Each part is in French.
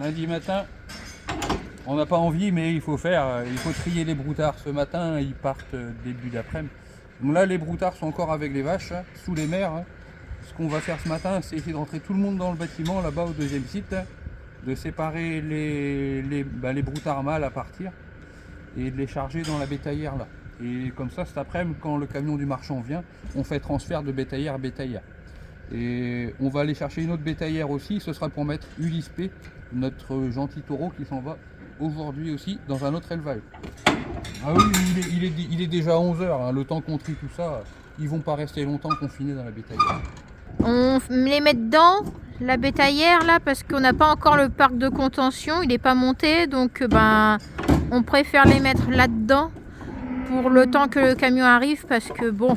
Lundi matin, on n'a pas envie, mais il faut trier les broutards. Ce matin, ils partent début d'après-midi. Donc là, les broutards sont encore avec les vaches, hein, sous les mers. Hein. Ce qu'on va faire ce matin, c'est essayer de rentrer tout le monde dans le bâtiment, là-bas au deuxième site, hein, de séparer les broutards mâles à partir et de les charger dans la bétaillère là. Et comme ça, cet après-midi, quand le camion du marchand vient, on fait transfert de bétaillère à bétaillère. Et on va aller chercher une autre bétaillère aussi, ce sera pour mettre Ulysse P, notre gentil taureau qui s'en va aujourd'hui aussi dans un autre élevage. Ah oui, il est déjà 11h, hein, le temps qu'on trie tout ça, ils vont pas rester longtemps confinés dans la bétaillère. On les met dedans, la bétaillère là, parce qu'on n'a pas encore le parc de contention, il n'est pas monté, donc on préfère les mettre là-dedans pour le temps que le camion arrive, parce que bon,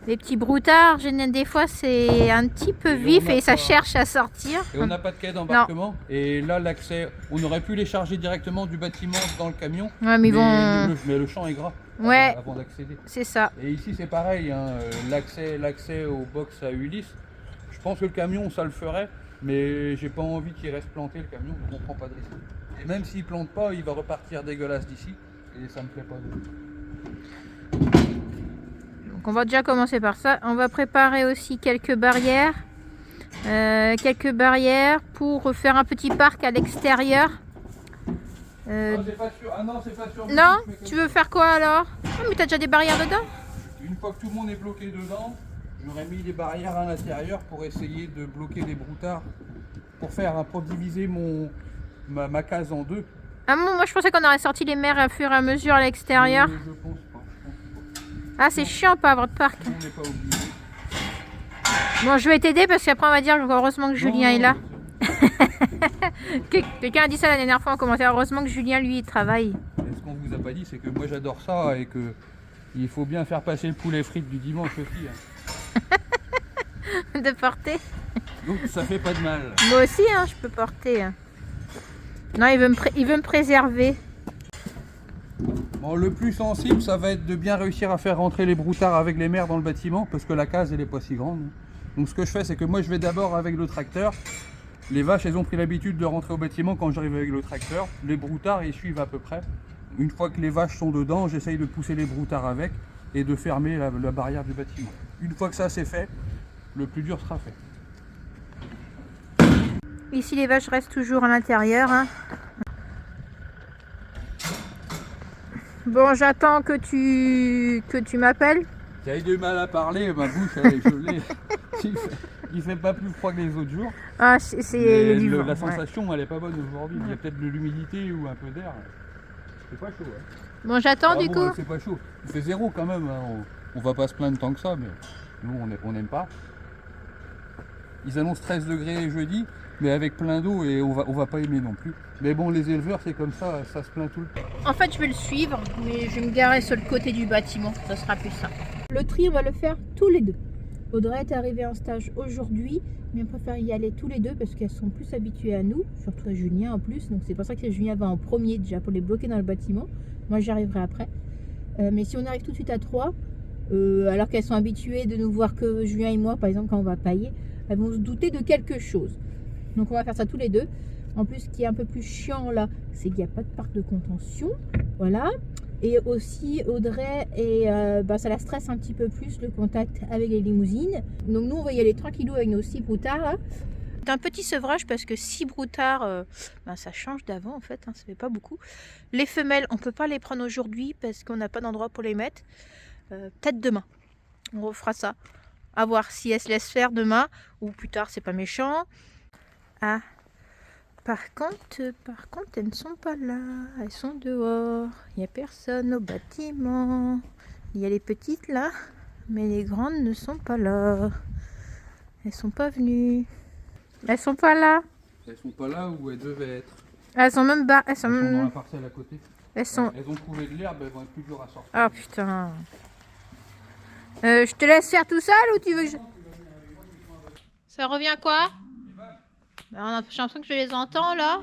les petits broutards, des fois c'est un petit peu vif et ça cherche à sortir. Et on n'a pas de quai d'embarquement. Et là, l'accès, on aurait pu les charger directement du bâtiment dans le camion. Ouais, mais le champ est gras ouais, avant d'accéder. C'est ça. Et ici, c'est pareil, hein, l'accès au box à Ulysse. Je pense que le camion, ça le ferait, mais j'ai pas envie qu'il reste planté le camion, donc on prend pas de risque. Et même s'il plante pas, il va repartir dégueulasse d'ici, et ça me plaît pas. Donc on va déjà commencer par ça. On va préparer aussi quelques barrières pour faire un petit parc à l'extérieur. C'est pas sûr. Ah non, c'est pas sûr. Non, tu veux faire quoi alors? Ah, mais t'as déjà des barrières dedans? Une fois que tout le monde est bloqué dedans, j'aurais mis des barrières à l'intérieur pour essayer de bloquer les broutards, pour diviser ma case en deux. Ah bon, moi je pensais qu'on aurait sorti les mers à fur et à mesure à l'extérieur. Je pense pas. Ah, c'est chiant pas avoir de parc. On n'est pas obligé. Bon, je vais t'aider parce qu'après on va dire heureusement que Julien est là. Quelqu'un a dit ça la dernière fois en commentaire. Heureusement que Julien lui il travaille. Et ce qu'on vous a pas dit, c'est que moi j'adore ça et que il faut bien faire passer le poulet frites du dimanche aussi. De porter. Donc ça fait pas de mal. Moi aussi, hein, je peux porter. Non, il veut me préserver. Bon, le plus sensible, ça va être de bien réussir à faire rentrer les broutards avec les mers dans le bâtiment, parce que la case elle est pas si grande. Donc ce que je fais, c'est que moi je vais d'abord avec le tracteur. Les vaches, elles ont pris l'habitude de rentrer au bâtiment quand j'arrive avec le tracteur. Les broutards, ils suivent à peu près. Une fois que les vaches sont dedans, j'essaye de pousser les broutards avec et de fermer la barrière du bâtiment. Une fois que ça c'est fait, le plus dur sera fait. Ici, les vaches restent toujours à l'intérieur. Hein. Bon, j'attends que tu m'appelles. J'ai eu du mal à parler, ma bouche, elle est gelée. Il fait pas plus froid que les autres jours. Ah, c'est la sensation, elle est pas bonne aujourd'hui. Il y a peut-être de l'humidité ou un peu d'air. C'est pas chaud. Hein. Bon, j'attends du coup. C'est pas chaud. Il fait 0 quand même. Hein. On va pas se plaindre tant que ça, mais nous, on n'aime pas. Ils annoncent 13 degrés jeudi, mais avec plein d'eau et on va pas aimer non plus. Mais bon, les éleveurs, c'est comme ça se plaint tout le temps. En fait, je vais le suivre, mais je vais me garer sur le côté du bâtiment. Ça sera plus simple. Le tri, on va le faire tous les deux. Audrey est arrivée en stage aujourd'hui, mais on préfère y aller tous les deux parce qu'elles sont plus habituées à nous, surtout à Julien en plus. Donc c'est pour ça que Julien va en premier déjà pour les bloquer dans le bâtiment. Moi j'y arriverai après. Mais si on arrive tout de suite à 3, alors qu'elles sont habituées de nous voir que Julien et moi, par exemple quand on va pailler, elles vont se douter de quelque chose. Donc on va faire ça tous les deux. En plus, ce qui est un peu plus chiant là, c'est qu'il n'y a pas de parc de contention. Voilà. Et aussi Audrey, ça la stresse un petit peu plus le contact avec les limousines. Donc nous on va y aller tranquillou avec nos 6 broutards là. C'est un petit sevrage parce que 6 broutards, ça change d'avant en fait, hein, ça fait pas beaucoup. Les femelles, on peut pas les prendre aujourd'hui parce qu'on n'a pas d'endroit pour les mettre. Peut-être demain, on refera ça. À voir si elles se laissent faire demain ou plus tard, c'est pas méchant. Ah. Par contre, elles ne sont pas là. Elles sont dehors. Il n'y a personne au bâtiment. Il y a les petites là, mais les grandes ne sont pas là. Elles sont pas venues. Elles sont pas là. Elles sont pas là où elles devaient être. Elles sont même bas. Elles sont dans la parcelle à côté. Elles ont trouvé de l'herbe, elles vont être plus dures à sortir. Ah putain. Je te laisse faire tout seul ou tu veux que je... Ça revient quoi? J'ai l'impression que je les entends là.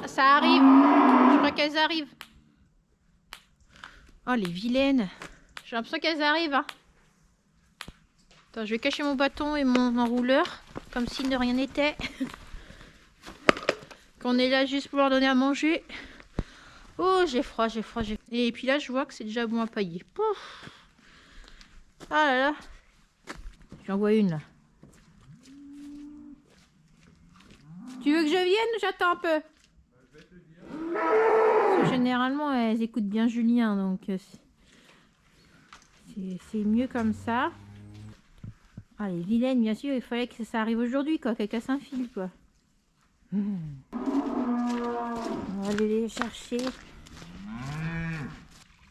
Ça arrive. Je crois qu'elles arrivent. Oh les vilaines. J'ai l'impression qu'elles arrivent. Hein. Attends, je vais cacher mon bâton et mon enrouleur. Comme si de rien n'était. qu'on est là juste pour leur donner à manger. Oh, j'ai froid, j'ai froid, j'ai... Et puis là, je vois que c'est déjà bon à pailler. Pouf. Ah là là. J'en vois une là. Tu veux que je vienne? J'attends un peu. Parce que généralement, elles écoutent bien Julien, donc c'est mieux comme ça. Ah, les vilaines, bien sûr, il fallait que ça arrive aujourd'hui, quoi, qu'elle casse un fil, quoi. On va aller les chercher.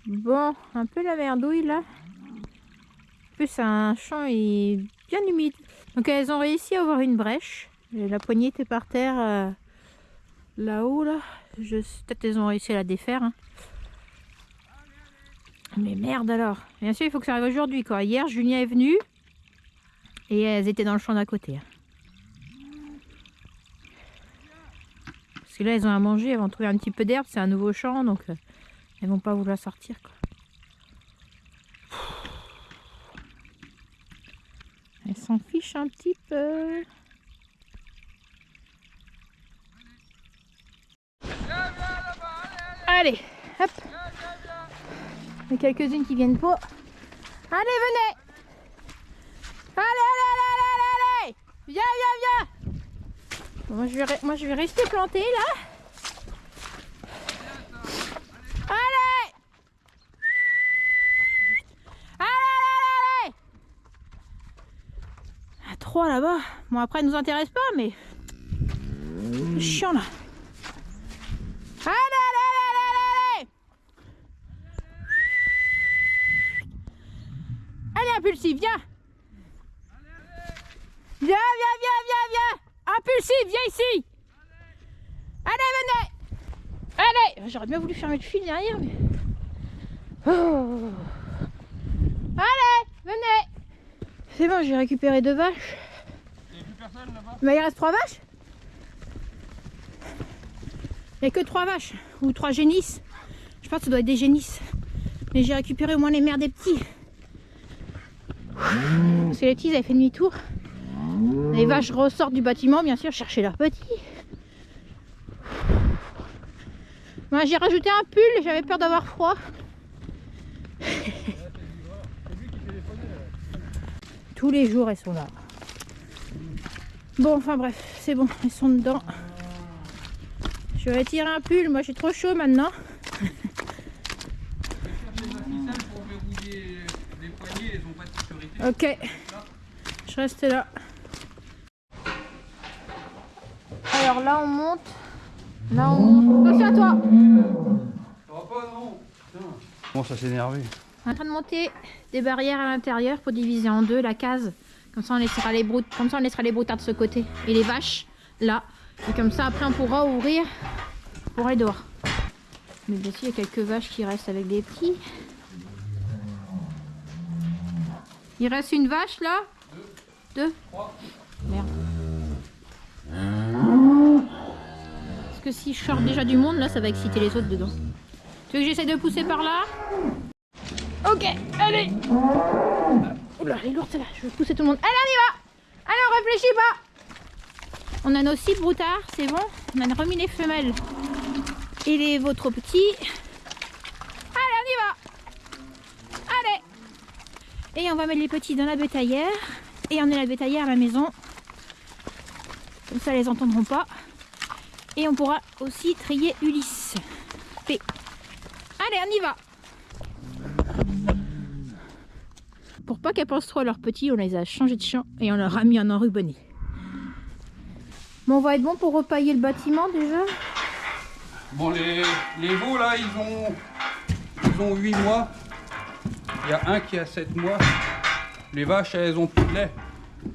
Bon, un peu la merdouille, là. En plus, un champ est bien humide. Donc, elles ont réussi à avoir une brèche. Et la poignée était par terre, là-haut, là. Peut-être elles ont réussi à la défaire. Hein. Mais merde, alors. Bien sûr, il faut que ça arrive aujourd'hui, quoi. Hier, Julien est venu. Et elles étaient dans le champ d'à côté. Parce que là, elles ont à manger, elles vont trouver un petit peu d'herbe. C'est un nouveau champ, donc elles vont pas vouloir sortir, quoi. Elles s'en fichent un petit peu. Allez, hop. Il y a quelques-unes qui viennent pas. Allez, venez. Allez. Viens. Bon, moi, je vais rester plantée là. Allez. À 3 là-bas. Bon, après, elle nous intéresse pas, mais... C'est chiant là. Allez. Allez, Impulsif, viens. Viens. Impulsif, viens ici. Allez, venez. Allez, j'aurais bien voulu fermer le fil derrière, mais... Oh. Allez, venez. C'est bon, j'ai récupéré 2 vaches. Il n'y a plus personne là-bas? Mais il reste 3 vaches. Il n'y a que 3 vaches, ou 3 génisses. Je pense que ça doit être des génisses. Mais j'ai récupéré au moins les mères des petits. Parce que les petits, ils avaient fait demi-tour. Les vaches ressortent du bâtiment, bien sûr, chercher leurs petits. Moi, j'ai rajouté un pull, j'avais peur d'avoir froid. Tous les jours, elles sont là. Bon, enfin bref, c'est bon, elles sont dedans. Je vais tirer un pull, moi j'ai trop chaud maintenant. Ok, je reste là. Alors là on monte. Attention à toi. Bon, ça s'est énervé. On est en train de monter des barrières à l'intérieur pour diviser en 2 la case. Comme ça on laissera les broutards de ce côté et les vaches là. Et comme ça après on pourra ouvrir pour aller dehors. Mais bien sûr il y a quelques vaches qui restent avec des petits. Il reste une vache là. 2 3. Merde. Parce que si je sors déjà du monde là ça va exciter les autres dedans. Tu veux que j'essaie de pousser par là? Ok, allez. Oula, elle est lourde celle-là, je vais pousser tout le monde. Allez, on y va. Allez, on réfléchit pas. On a nos 6 broutards, c'est bon. On a remis les femelles et les veaux trop petits. Allez, on y va. Allez. Et on va mettre les petits dans la bétaillère. Et on met la bétaillère à la maison. Comme ça, elles les entendront pas. Et on pourra aussi trier Ulysse. P. Allez, on y va. Pour pas qu'elles pensent trop à leurs petits, on les a changés de champ et on leur a mis un enrubanné. Bon, on va être bon pour repailler le bâtiment déjà. Bon, les veaux là, ils ont 8 mois. Il y a un qui a 7 mois. Les vaches, elles ont plus de lait.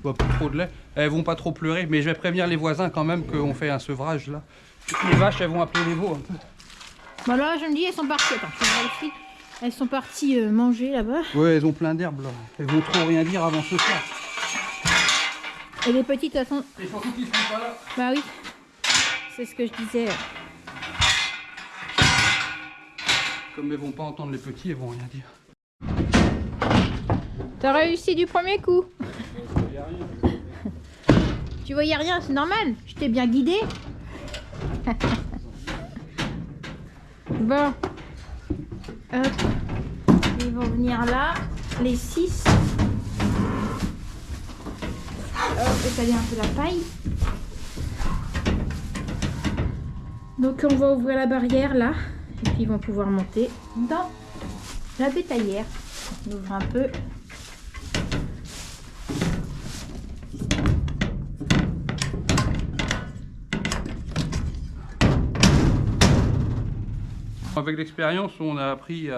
Bah, plus trop de lait. Elles vont pas trop pleurer, mais je vais prévenir les voisins quand même qu'on fait un sevrage là. Les vaches, elles vont appeler les veaux un peu. Bon, là, je me dis, elles sont parties. Attends, je vais voir le fil. Elles sont parties manger là-bas. Ouais, elles ont plein d'herbes là. Elles vont trop rien dire avant ce soir. Et les petites, elles sont... Et surtout qu'ils sont pas là. Bah oui, c'est ce que je disais. Comme elles vont pas entendre les petits, elles vont rien dire. T'as réussi du premier coup. Tu voyais rien, c'est normal. Je t'ai bien guidé. Bon. Hop. Ils vont venir là. Les 6. Hop, étaler un peu la paille. Donc on va ouvrir la barrière là. Et puis ils vont pouvoir monter dans la bétaillère. On ouvre un peu. Avec l'expérience, on a appris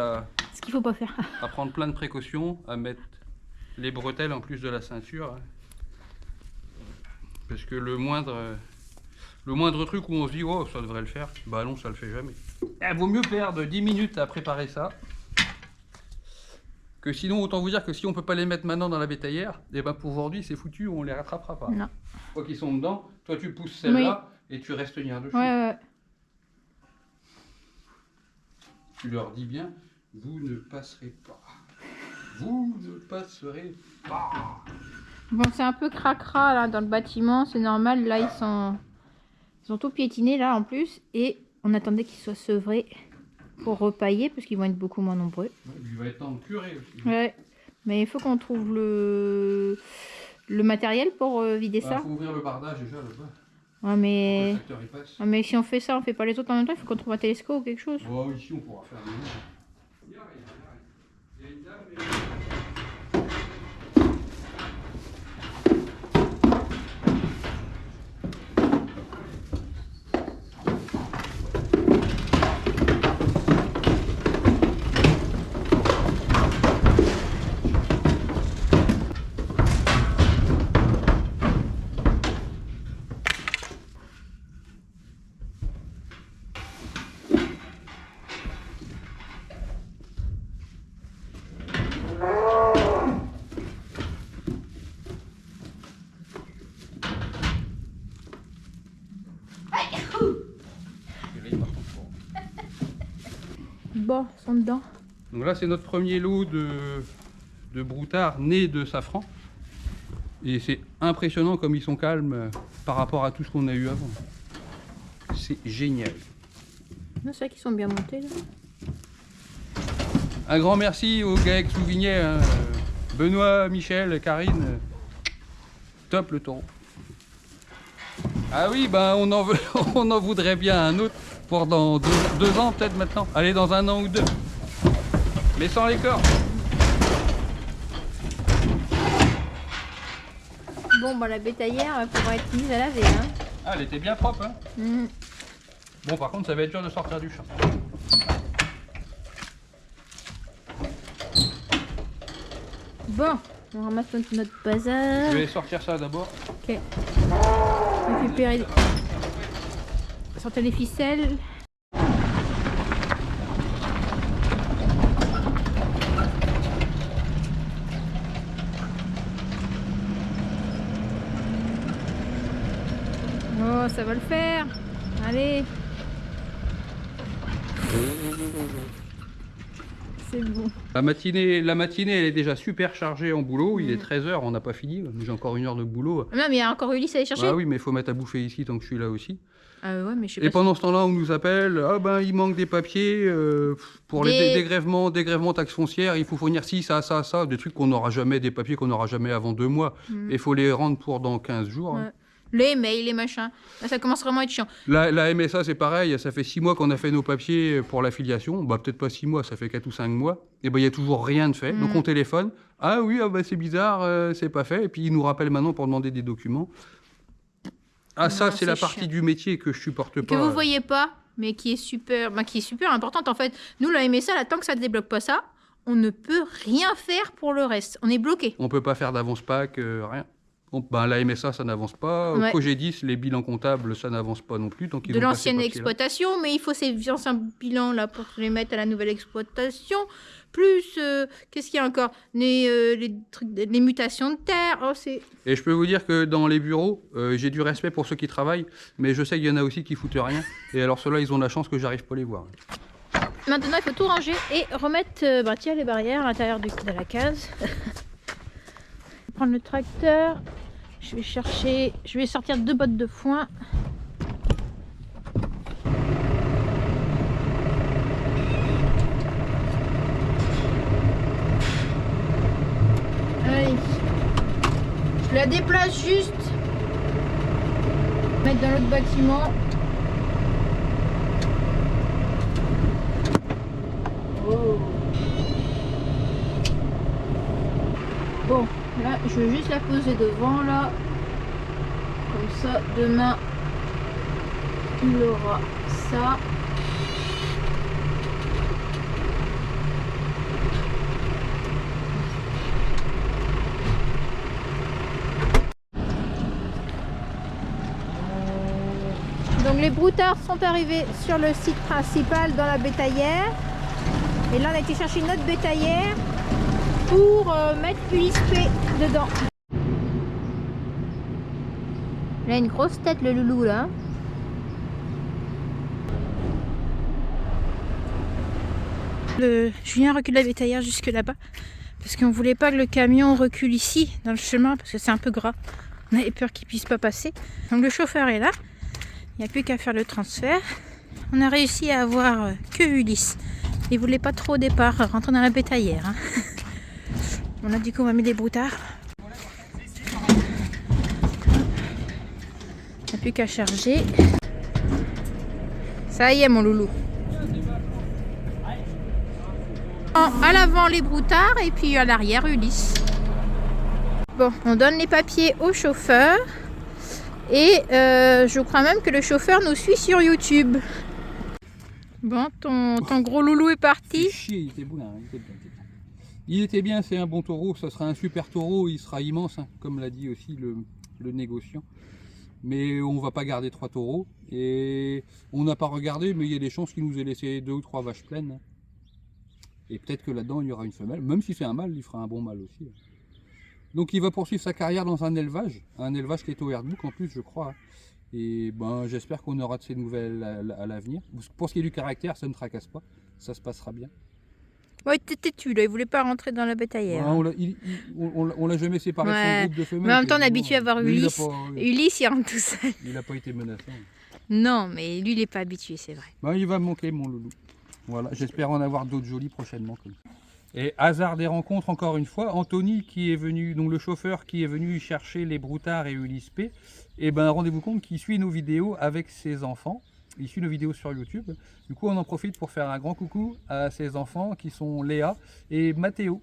Ce qu'il faut pas faire. à prendre plein de précautions, à mettre les bretelles en plus de la ceinture. Parce que le moindre truc où on se dit oh ça devrait le faire, bah non ça le fait jamais. Il vaut mieux perdre 10 minutes à préparer ça. Que sinon autant vous dire que si on peut pas les mettre maintenant dans la bétaillère, et ben pour aujourd'hui c'est foutu, on les rattrapera pas. Non. Quoi qu'ils sont dedans, toi tu pousses celle-là et tu restes tenir dessus. Ouais. Tu leur dis bien, vous ne passerez pas. Vous ne passerez pas. Bon, c'est un peu cracra là dans le bâtiment, c'est normal. Là, ils ont tout piétiné là en plus. Et on attendait qu'ils soient sevrés pour repailler parce qu'ils vont être beaucoup moins nombreux. Il va être temps de curer aussi. Ouais, mais il faut qu'on trouve le matériel pour vider ça. Il faut ouvrir le bardage déjà là-bas. Ouais, mais... Pour que le tracteur, il passe. Ah, mais si on fait ça, on fait pas les autres en même temps, il faut qu'on trouve un télescope ou quelque chose. Oh, ici on pourra faire des... Il y a une dame, mais... Bon, ils sont dedans. Donc là c'est notre premier lot de broutards nés de safran. Et c'est impressionnant comme ils sont calmes par rapport à tout ce qu'on a eu avant. C'est génial. C'est vrai qu'ils sont bien montés là. Un grand merci aux gars avec Souvignet, hein, Benoît, Michel, Karine. Top le taureau. Ah oui, ben on en voudrait bien un autre pour dans deux ans peut-être maintenant. Allez, dans 1 an ou 2. Mais sans les corps. Bon, bah la bétaillère pourra être mise à laver. Hein. Ah, elle était bien propre. Hein. Mmh. Bon, par contre, ça va être dur de sortir du champ. Bon, on ramasse notre bazar. Je vais sortir ça d'abord. Ok. Récupérer. Sortir les ficelles. Oh, ça va le faire. Allez. C'est bon. La matinée, elle est déjà super chargée en boulot. Il est 13h, on n'a pas fini. J'ai encore 1 heure de boulot. Non, mais il y a encore Ulysse à aller chercher. Ah oui, mais il faut mettre à bouffer ici tant que je suis là aussi. Ah ouais, mais je sais Et pas. pendant ce temps-là, on nous appelle. Ah ben, il manque des papiers pour les dégrèvements taxes foncières. Il faut fournir ci, ça. Des trucs qu'on n'aura jamais, des papiers qu'on n'aura jamais avant 2 mois. Et il faut les rendre pour dans 15 jours. Ouais. Hein. Les mails, les machins. Là, ça commence vraiment à être chiant. La MSA, c'est pareil. Ça fait 6 mois qu'on a fait nos papiers pour l'affiliation. Bah, peut-être pas 6 mois, ça fait 4 ou 5 mois. Et ben, il n'y a toujours rien de fait. Donc, on téléphone. Ah oui, c'est bizarre, c'est pas fait. Et puis, ils nous rappellent maintenant pour demander des documents. Ah, ça, c'est la partie du métier que je supporte pas. Que vous voyez pas, mais qui est super importante. En fait, nous, la MSA, là, tant que ça ne débloque pas ça, on ne peut rien faire pour le reste. On est bloqué. On peut pas faire d'avance PAC, rien. La MSA, ça n'avance pas. Ouais. Cogedis, les bilans comptables, ça n'avance pas non plus. Donc ils de ont pas ces l'ancienne papiers-là. exploitation, mais il faut ces anciens bilans là pour les mettre à la nouvelle exploitation. Plus, qu'est-ce qu'il y a encore les mutations de terre. Oh, c'est... Et je peux vous dire que dans les bureaux, j'ai du respect pour ceux qui travaillent, mais je sais qu'il y en a aussi qui foutent rien. Et alors ceux-là, ils ont la chance que j'arrive pas à les voir. Maintenant, il faut tout ranger et remettre tiens, les barrières à l'intérieur de la case. Prendre le tracteur. Je vais sortir 2 bottes de foin. la déplace juste. Mettre dans l'autre bâtiment. Oh. Bon, là, je vais juste la poser devant, là. Comme ça, demain, il aura ça. Donc les broutards sont arrivés sur le site principal dans la bétaillère. Et là, on a été chercher une autre bétaillère pour mettre Ulysse P dedans. Il a une grosse tête, le loulou, là. Julien recule la bétaillère jusque là-bas parce qu'on voulait pas que le camion recule ici dans le chemin parce que c'est un peu gras. On avait peur qu'il puisse pas passer. Donc le chauffeur est là. Il n'y a plus qu'à faire le transfert. On a réussi à avoir que Ulysse. Il voulait pas trop au départ rentrer dans la bétaillère. Hein. On a dit qu'on va mettre des broutards. Il n'y a plus qu'à charger. Ça y est mon loulou. À l'avant les broutards et puis à l'arrière Ulysse. Bon, on donne les papiers au chauffeur. Et je crois même que le chauffeur nous suit sur YouTube. Bon, ton gros loulou est parti. Chier, il était bien, il était bien, c'est un bon taureau, ça sera un super taureau, il sera immense, hein, comme l'a dit aussi le négociant. Mais on va pas garder 3 taureaux. Et on n'a pas regardé, mais il y a des chances qu'il nous ait laissé 2 ou 3 vaches pleines. Et peut-être que là-dedans il y aura une femelle, même si c'est un mâle, il fera un bon mâle aussi. Donc il va poursuivre sa carrière dans un élevage qui est au Herdbook en plus je crois. Et ben j'espère qu'on aura de ces nouvelles à l'avenir. Pour ce qui est du caractère, ça ne tracasse pas, ça se passera bien. Ouais, il était têtu là, il voulait pas rentrer dans la bétaillère. Ouais, on l'a jamais séparé de son groupe de femelles. Mais en même temps on est habitué à voir Ulysse. Ulysse il rentre tout seul. Il n'a pas été menaçant. Non, mais lui il n'est pas habitué, c'est vrai. Ben, il va me manquer mon loulou. Voilà, j'espère en avoir d'autres jolis prochainement. Comme ça. Et hasard des rencontres encore une fois, Anthony qui est venu, donc le chauffeur qui est venu chercher les broutards et Ulysse P, et ben rendez-vous compte qu'il suit nos vidéos avec ses enfants, il suit nos vidéos sur YouTube. Du coup on en profite pour faire un grand coucou à ses enfants qui sont Léa et Mathéo.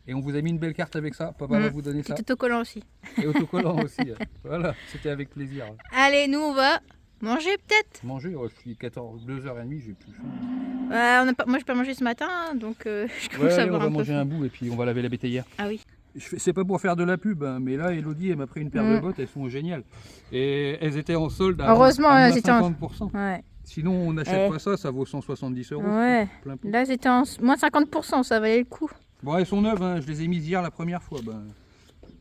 Et on vous a mis une belle carte avec ça, papa va vous donner ça. Autocollant aussi. Et autocollant aussi, voilà, c'était avec plaisir. Allez, nous on va manger peut-être. Manger, je suis 2h30, j'ai plus faim. Moi je peux manger ce matin, donc je commence à avoir on va manger un bout et puis on va laver la bétaillère. Ah oui. C'est pas pour faire de la pub, hein, mais là Elodie elle m'a pris une paire de bottes, elles sont géniales. Et elles étaient en solde à elles étaient 50%. Ouais. Sinon on n'achète pas ça, ça vaut 170 €. Ouais. Là c'était en moins 50%, ça valait le coup. Bon, elles sont neuves, hein, je les ai mises hier la première fois. Ben,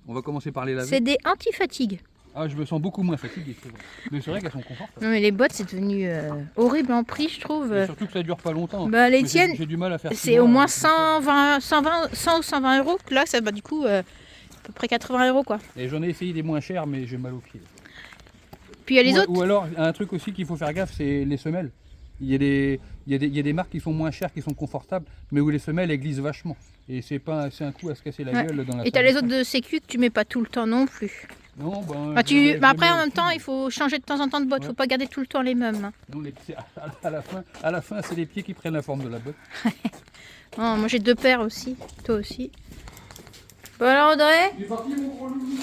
on va commencer par les laver. C'est des anti-fatigues. Ah, je me sens beaucoup moins fatigué, c'est vrai. Mais c'est vrai qu'elles sont confortables. Non mais les bottes c'est devenu horrible en prix je trouve. Et surtout que ça dure pas longtemps. Bah les tiennes, j'ai du mal à faire. C'est au moins 100 ou 120 €. Là ça va du coup à peu près 80 € quoi. Et j'en ai essayé des moins chers mais j'ai mal aux pieds. Puis il y a les autres. Ou alors un truc aussi qu'il faut faire gaffe, c'est les semelles. Il y a des marques qui sont moins chères, qui sont confortables, mais où les semelles elles glissent vachement. Et c'est un coup à se casser la gueule dans la. Et t'as les autres de sécu que tu mets pas tout le temps non plus. Non, ben, après en même temps il faut changer de temps en temps de botte, faut pas garder tout le temps les mêmes. Hein. Non, à la fin c'est les pieds qui prennent la forme de la botte. Oh, moi j'ai 2 paires aussi, toi aussi. Bon alors Audrey. Il est parti mon gros loulou.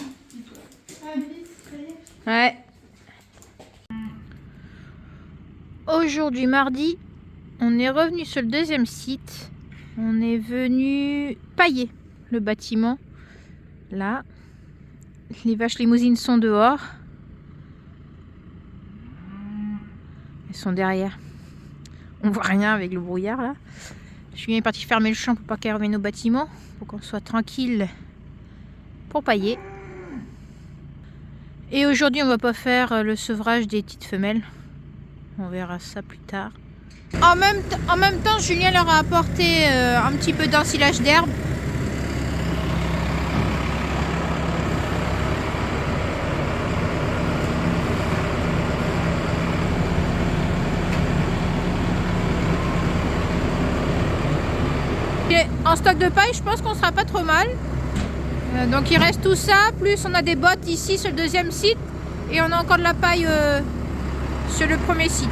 Ouais. Aujourd'hui mardi, on est revenu sur le deuxième site. On est venu pailler le bâtiment. Là. Les vaches limousines sont dehors. Elles sont derrière. On voit rien avec le brouillard là. Julien est parti fermer le champ pour pas qu'elles reviennent au bâtiment. Pour qu'on soit tranquille pour pailler. Et aujourd'hui on va pas faire le sevrage des petites femelles. On verra ça plus tard. En même temps Julien leur a apporté un petit peu d'ensilage d'herbe. En stock de paille, je pense qu'on sera pas trop mal. Donc il reste tout ça, plus on a des bottes ici sur le deuxième site et on a encore de la paille sur le premier site.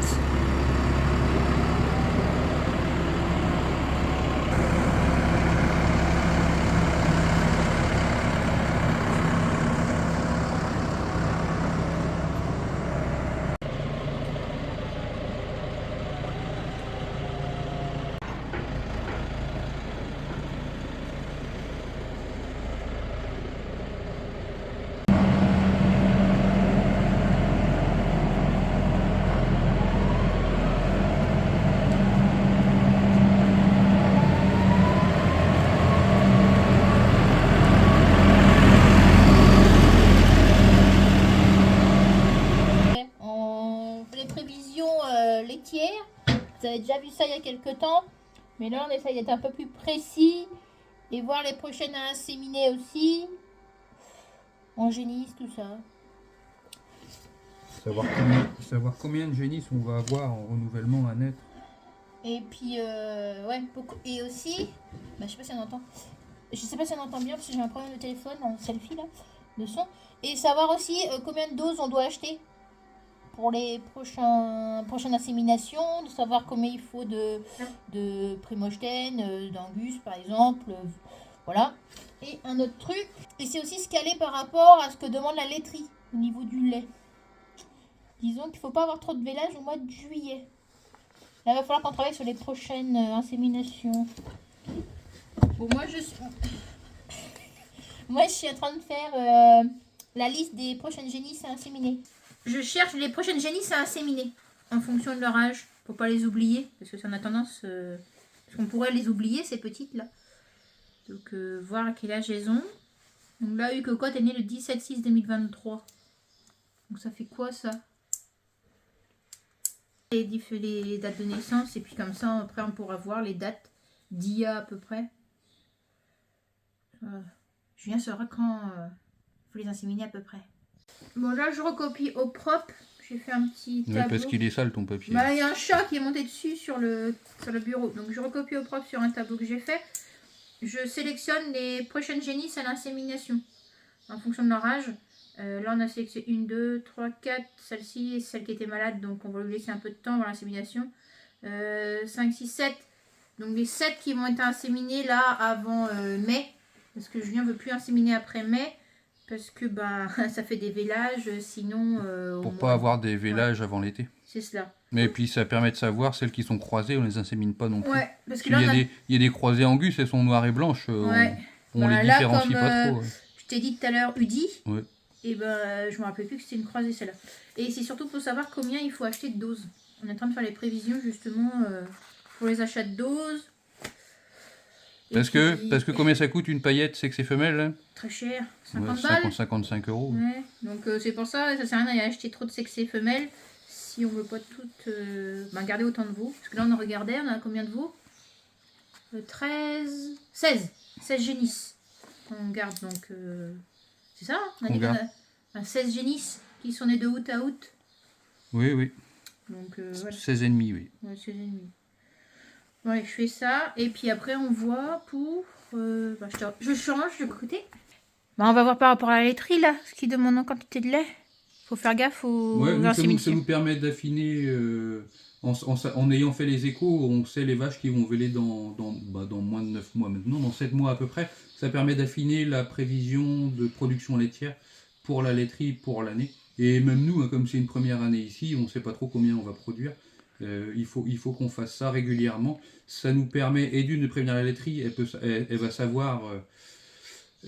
Laitière. Vous avez déjà vu ça il y a quelques temps, mais là on essaye d'être un peu plus précis et voir les prochaines à inséminer aussi. En génisse, tout ça. Savoir combien de génisses on va avoir en renouvellement à naître. Et puis, ouais, beaucoup. Et aussi, bah, je sais pas si on entend. Je sais pas si on entend bien parce que j'ai un problème de téléphone en selfie là, de son. Et savoir aussi combien de doses on doit acheter pour les prochaines inséminations, de savoir combien il faut de Primogène, d'Angus par exemple, voilà. Et un autre truc, et c'est aussi se caler par rapport à ce que demande la laiterie au niveau du lait. Disons qu'il ne faut pas avoir trop de vélage au mois de juillet. Là, il va falloir qu'on travaille sur les prochaines inséminations. Bon, moi je suis en train de faire la liste des prochaines génisses à inséminer. Je cherche les prochaines génisses à inséminer en fonction de leur âge, pour pas les oublier, parce que ça en a tendance, parce qu'on pourrait les oublier ces petites là. Donc voir à quel âge elles ont. Donc là, Cocotte est née le 17/6/2023. Donc ça fait quoi ça? Les dates de naissance, et puis comme ça après on pourra voir les dates d'IA à peu près. Julien saura quand faut les inséminer à peu près. Bon, là je recopie au propre. J'ai fait un petit tableau. Ouais, parce qu'il est sale ton papier. Bah, il y a un chat qui est monté dessus sur le bureau. Donc je recopie au propre sur un tableau que j'ai fait. Je sélectionne les prochaines génisses à l'insémination en fonction de leur âge. Là on a sélectionné 1, 2, 3, 4. Celle-ci et celle qui était malade. Donc on va lui laisser un peu de temps pour l'insémination. 5, 6, 7. Donc les 7 qui vont être inséminés là avant mai. Parce que Julien ne veut plus inséminer après mai. Parce que bah, ça fait des vélages, sinon... pour pas avoir des vélages avant l'été. C'est cela. Mais puis ça permet de savoir, celles qui sont croisées, on les insémine pas non plus. Ouais, parce que là, il y a des croisées Angus, elles sont noires et blanches. Ouais. On les différencie pas trop. Je t'ai dit tout à l'heure Udi. Ouais. Et ben, je me rappelais plus que c'était une croisée celle-là. Et c'est surtout pour savoir combien il faut acheter de doses. On est en train de faire les prévisions justement pour les achats de doses. Parce que combien ça coûte une paillette, c'est que c'est femelle hein? Très cher, 50 balles. 55 euros. Ouais. Donc c'est pour ça, ça sert à rien d'aller acheter trop de sexes femelles si on veut pas toutes garder autant de veaux. Parce que là on a regardé, on a combien de veaux 16 génisses. On garde donc, c'est ça hein, on a dit qu'on a 16 génisses qui sont nées de août à août. Oui, oui. Donc voilà. 16 et demi, oui. Ouais, 16 et demi. Ouais, je fais ça et puis après on voit pour... je change de côté. On va voir par rapport à la laiterie là, ce qui demande en quantité de lait. Faut faire gaffe aux ça nous permet d'affiner, en ayant fait les échos, on sait les vaches qui vont véler dans moins de 9 mois maintenant, dans 7 mois à peu près. Ça permet d'affiner la prévision de production laitière pour la laiterie pour l'année. Et même nous, hein, comme c'est une première année ici, on ne sait pas trop combien on va produire. Il faut qu'on fasse ça régulièrement. Ça nous permet, et d'une, de prévenir la laiterie, elle va savoir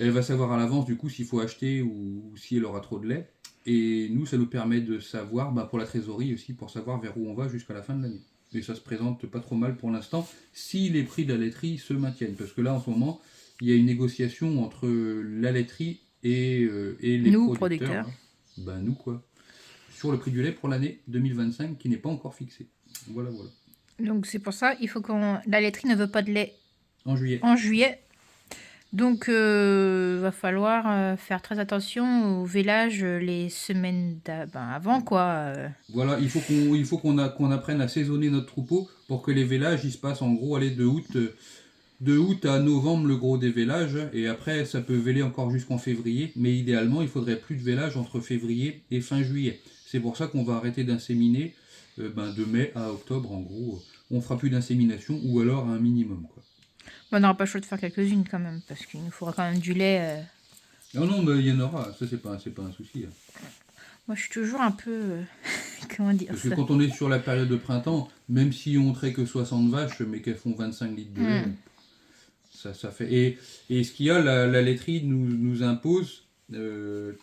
à l'avance du coup s'il faut acheter ou si elle aura trop de lait. Et nous, ça nous permet de savoir, pour la trésorerie aussi, pour savoir vers où on va jusqu'à la fin de l'année. Et ça se présente pas trop mal pour l'instant, si les prix de la laiterie se maintiennent. Parce que là, en ce moment, il y a une négociation entre la laiterie et les producteurs. Nous quoi. Sur le prix du lait pour l'année 2025 qui n'est pas encore fixé. Voilà. Donc c'est pour ça, il faut la laiterie ne veut pas de lait en juillet. Donc va falloir faire très attention au vélage les semaines avant quoi. Voilà, il faut qu'on apprenne à saisonner notre troupeau pour que les vélages ils se passent en gros de août de août à novembre le gros des vélages, et après ça peut véler encore jusqu'en février, mais idéalement il faudrait plus de vélage entre février et fin juillet. C'est pour ça qu'on va arrêter d'inséminer de mai à octobre en gros. On fera plus d'insémination ou alors un minimum, quoi. On n'aura pas le choix de faire quelques-unes quand même, parce qu'il nous faudra quand même du lait. Non, mais il y en aura, ça c'est pas un souci. Moi je suis toujours un peu... comment dire Parce ça que quand on est sur la période de printemps, même si on traite que 60 vaches, mais qu'elles font 25 litres de lait, ça fait... Et ce qu'il y a, la laiterie nous impose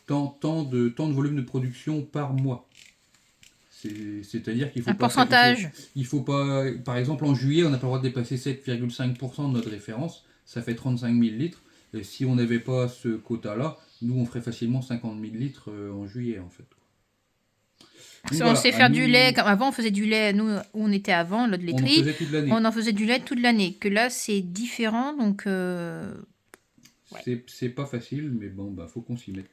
tant de volume de production par mois. C'est-à-dire qu'il faut un pourcentage. Il faut pas... Par exemple, en juillet, on n'a pas le droit de dépasser 7,5% de notre référence. Ça fait 35 000 litres. Et si on n'avait pas ce quota-là, nous, on ferait facilement 50 000 litres en juillet, en fait. Donc, on sait faire du lait. Comme avant, on faisait du lait, nous, où on était avant, l'autre laiterie. On en faisait du lait toute l'année. Que là, c'est différent, donc... C'est pas facile, mais bon, faut qu'on s'y mette.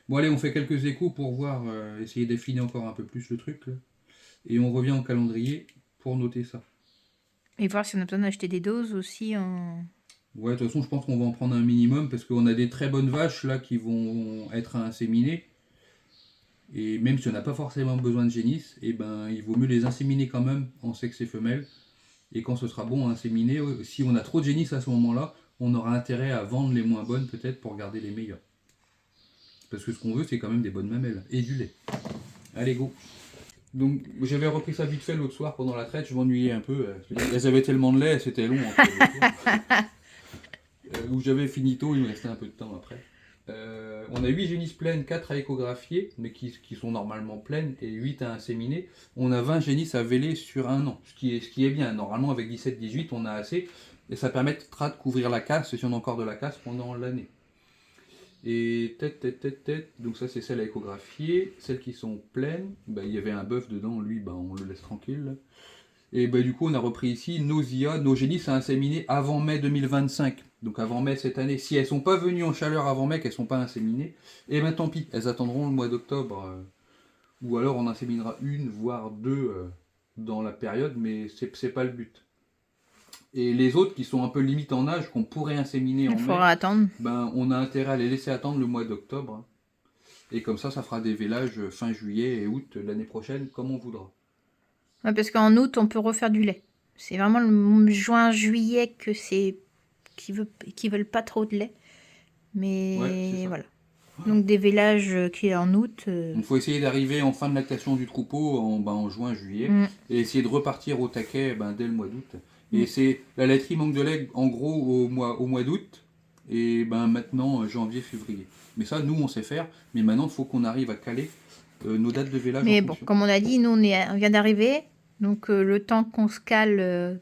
Bon, allez, on fait quelques échos pour voir, essayer d'affiner encore un peu plus le truc. Là. Et on revient en calendrier pour noter ça. Et voir si on a besoin d'acheter des doses aussi en... Ouais, de toute façon, je pense qu'on va en prendre un minimum parce qu'on a des très bonnes vaches là qui vont être à inséminer. Et même si on n'a pas forcément besoin de génisse, il vaut mieux les inséminer quand même en sexe et femelle. Et quand ce sera bon à inséminer, si on a trop de génisse à ce moment-là, on aura intérêt à vendre les moins bonnes peut-être pour garder les meilleures. Parce que ce qu'on veut, c'est quand même des bonnes mamelles et du lait. Allez, go. Donc j'avais repris ça vite fait l'autre soir pendant la traite, je m'ennuyais un peu. Elles avaient tellement de lait, c'était long. Où j'avais finito, il me restait un peu de temps après. On a 8 génisses pleines, 4 à échographier, mais qui sont normalement pleines, et 8 à inséminer. On a 20 génisses à véler sur un an, ce qui est bien. Normalement, avec 17-18, on a assez, et ça permettra de couvrir la casse, si on a encore de la casse, pendant l'année. Et donc ça c'est celle à échographier. Celles qui sont pleines, il y avait un bœuf dedans, lui, on le laisse tranquille. Et du coup, on a repris ici nos IA, nos génisses à inséminer avant mai 2025. Donc avant mai cette année. Si elles ne sont pas venues en chaleur avant mai, qu'elles ne sont pas inséminées, et tant pis, elles attendront le mois d'octobre. Ou alors on inséminera une, voire deux dans la période, mais c'est pas le but. Et les autres qui sont un peu limite en âge, qu'on pourrait inséminer en mai, attendre. On a intérêt à les laisser attendre le mois d'octobre. Et comme ça fera des vélages fin juillet et août l'année prochaine, comme on voudra. Ouais, parce qu'en août, on peut refaire du lait. C'est vraiment le juin-juillet que c'est qui veulent pas trop de lait. Mais voilà. Donc des vélages qui est en août. Il faut essayer d'arriver en fin de lactation du troupeau en juin-juillet et essayer de repartir au taquet dès le mois d'août. Et la laiterie manque de lait en gros au mois d'août et maintenant janvier-février. Mais ça, nous on sait faire. Mais maintenant, il faut qu'on arrive à caler nos dates de vélage. Mais bon, comme on a dit, nous on vient d'arriver. Donc le temps qu'on se cale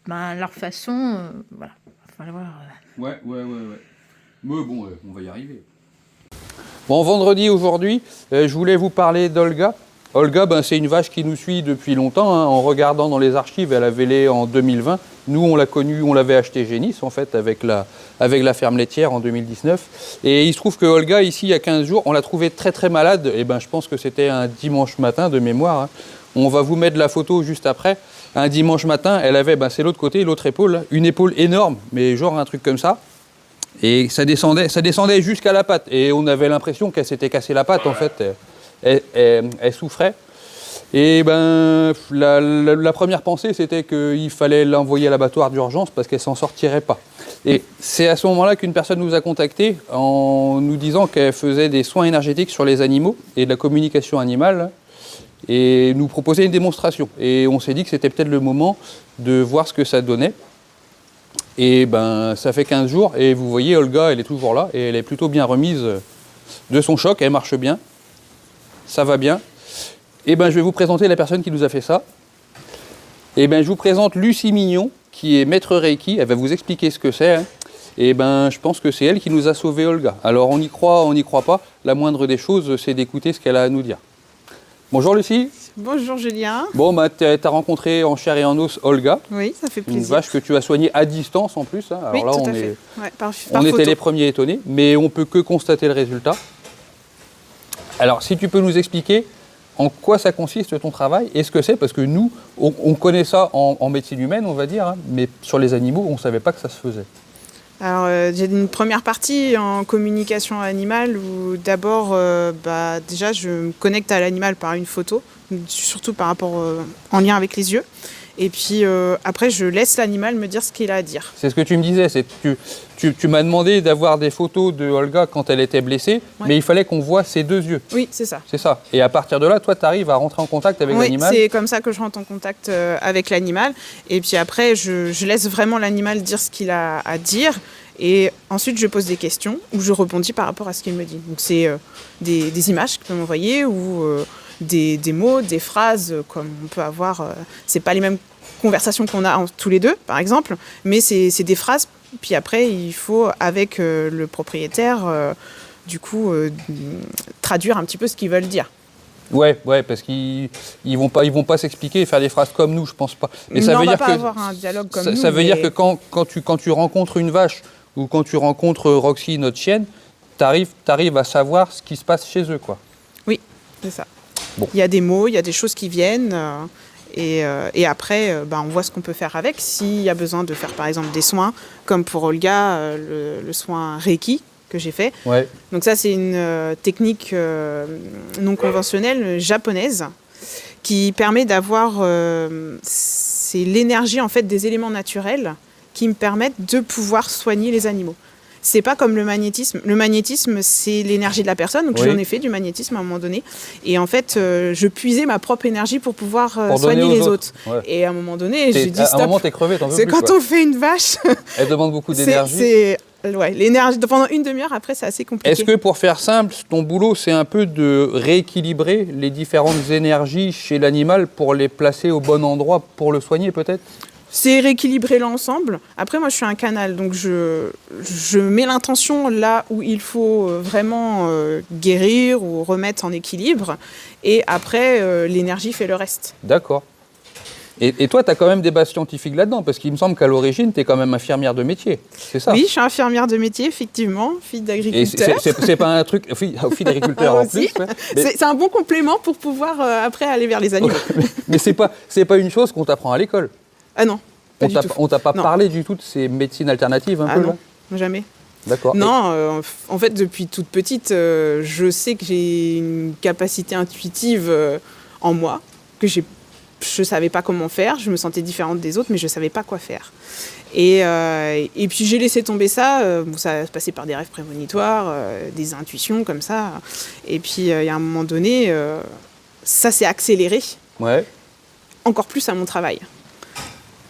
leur façon, voilà. Il va falloir... Ouais. Mais bon, on va y arriver. Bon, vendredi aujourd'hui, je voulais vous parler d'Olga. Olga, c'est une vache qui nous suit depuis longtemps. En regardant dans les archives, elle a vélé en 2020. Nous, on l'a connue, on l'avait acheté génisse en fait avec la ferme laitière en 2019. Et il se trouve que Olga, ici, il y a 15 jours, on l'a trouvée très très malade. Et je pense que c'était un dimanche matin de mémoire. On va vous mettre la photo juste après. Un dimanche matin, elle avait, c'est l'autre côté, l'autre épaule, une épaule énorme, mais genre un truc comme ça. Et ça descendait jusqu'à la patte. Et on avait l'impression qu'elle s'était cassée la patte, en fait. Elle souffrait. Et la première pensée, c'était qu'il fallait l'envoyer à l'abattoir d'urgence parce qu'elle ne s'en sortirait pas. Et c'est à ce moment-là qu'une personne nous a contactés en nous disant qu'elle faisait des soins énergétiques sur les animaux et de la communication animale et nous proposait une démonstration. Et on s'est dit que c'était peut-être le moment de voir ce que ça donnait. Et ça fait 15 jours et vous voyez, Olga, elle est toujours là et elle est plutôt bien remise de son choc, elle marche bien, ça va bien. Et je vais vous présenter la personne qui nous a fait ça. Et je vous présente Lucie Mignon, qui est maître Reiki, elle va vous expliquer ce que c'est. Et je pense que c'est elle qui nous a sauvé Olga. Alors on y croit pas, la moindre des choses, c'est d'écouter ce qu'elle a à nous dire. Bonjour Lucie. Bonjour Julien. Bon, tu as rencontré en chair et en os Olga. Oui, ça fait plaisir. Une vache que tu as soignée à distance en plus. Alors oui, là, tout à fait. Par on photo. était les premiers étonnés, mais on peut que constater le résultat. Alors, si tu peux nous expliquer en quoi ça consiste ton travail et ce que c'est, parce que nous, on connaît ça en médecine humaine, on va dire, hein, mais sur les animaux, on ne savait pas que ça se faisait. Alors, j'ai une première partie en communication animale où d'abord, déjà, je me connecte à l'animal par une photo, surtout par rapport en lien avec les yeux. Et puis après, je laisse l'animal me dire ce qu'il a à dire. C'est ce que tu me disais, tu m'as demandé d'avoir des photos de Olga quand elle était blessée, mais il fallait qu'on voit ses deux yeux. Oui, c'est ça. C'est ça. Et à partir de là, toi, tu arrives à rentrer en contact avec l'animal. Oui, c'est comme ça que je rentre en contact avec l'animal. Et puis après, je laisse vraiment l'animal dire ce qu'il a à dire. Et ensuite, je pose des questions ou je rebondis par rapport à ce qu'il me dit. Donc, c'est des images qu'il peut m'envoyer ou des mots, des phrases comme on peut avoir. C'est pas les mêmes conversations qu'on a tous les deux, par exemple, mais c'est des phrases. Puis après, il faut, avec le propriétaire, traduire un petit peu ce qu'ils veulent dire. Ouais, parce qu'ils vont pas s'expliquer et faire des phrases comme nous, je pense pas. Mais ça veut dire pas avoir un dialogue comme nous. Ça veut dire que quand tu rencontres une vache ou quand tu rencontres Roxy, notre chienne, t'arrives à savoir ce qui se passe chez eux, quoi. Oui, c'est ça. Bon. Il y a des mots, il y a des choses qui viennent. Et après, on voit ce qu'on peut faire avec. S'il y a besoin de faire, par exemple, des soins, comme pour Olga, le soin Reiki que j'ai fait. Ouais. Donc ça, c'est une technique non conventionnelle japonaise qui permet d'avoir... c'est l'énergie, en fait, des éléments naturels qui me permettent de pouvoir soigner les animaux. C'est pas comme le magnétisme. Le magnétisme, c'est l'énergie de la personne. Donc, j'en ai fait du magnétisme à un moment donné. Et en fait, je puisais ma propre énergie pour pouvoir soigner les autres. Ouais. Et à un moment donné, j'ai dit stop. À un moment, t'es crevé, t'en veux plus. C'est quand on fait une vache. Elle demande beaucoup d'énergie. L'énergie. Pendant une demi-heure, après, c'est assez compliqué. Est-ce que, pour faire simple, ton boulot, c'est un peu de rééquilibrer les différentes énergies chez l'animal pour les placer au bon endroit pour le soigner, peut-être ? C'est rééquilibrer l'ensemble. Après, moi, je suis un canal, donc je mets l'intention là où il faut vraiment guérir ou remettre en équilibre. Et après, l'énergie fait le reste. D'accord. Et toi, tu as quand même des bases scientifiques là-dedans, parce qu'il me semble qu'à l'origine, tu es quand même infirmière de métier, c'est ça ? Oui, je suis infirmière de métier, effectivement, fille d'agriculteur. Et c'est pas un truc... Fille d'agriculteur en plus. Ouais. C'est un bon complément pour pouvoir après aller vers les animaux. Mais c'est pas une chose qu'on t'apprend à l'école. Ah non, pas du tout. On t'a pas parlé du tout de ces médecines alternatives un peu non, là ? Jamais. D'accord. Non, en fait, depuis toute petite, je sais que j'ai une capacité intuitive en moi, que je ne savais pas comment faire. Je me sentais différente des autres, mais je ne savais pas quoi faire. Et puis, j'ai laissé tomber ça. Ça a passé par des rêves prémonitoires, des intuitions comme ça. Et puis, il y a un moment donné, ça s'est accéléré. Ouais. Encore plus à mon travail.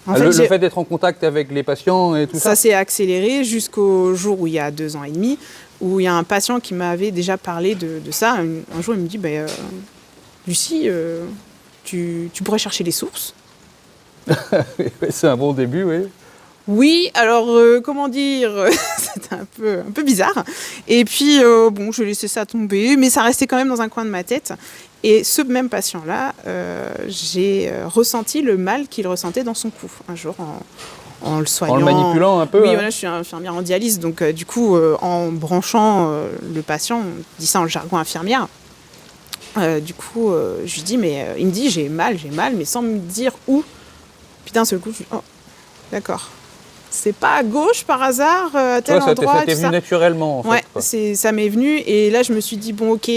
Le fait d'être en contact avec les patients et tout ça. Ça s'est accéléré jusqu'au jour où il y a 2 ans et demi, où il y a un patient qui m'avait déjà parlé de ça. Un jour, il me dit Lucie, tu pourrais chercher les sources. C'est un bon début, oui. Oui, alors comment dire, c'était un peu bizarre. Et puis, je laissais ça tomber, mais ça restait quand même dans un coin de ma tête. Et ce même patient-là, j'ai ressenti le mal qu'il ressentait dans son cou, un jour en le soignant. En le manipulant un peu. Oui, voilà, je suis infirmière en dialyse, donc du coup, en branchant le patient, on dit ça en jargon infirmière. Du coup, je lui dis, il me dit, j'ai mal, mais sans me dire où. Puis d'un seul coup, je dis, oh, d'accord. C'est pas à gauche par hasard, tel endroit. Ça t'est venu naturellement, en fait. Ouais, ça m'est venu. Et là, je me suis dit, bon, ok,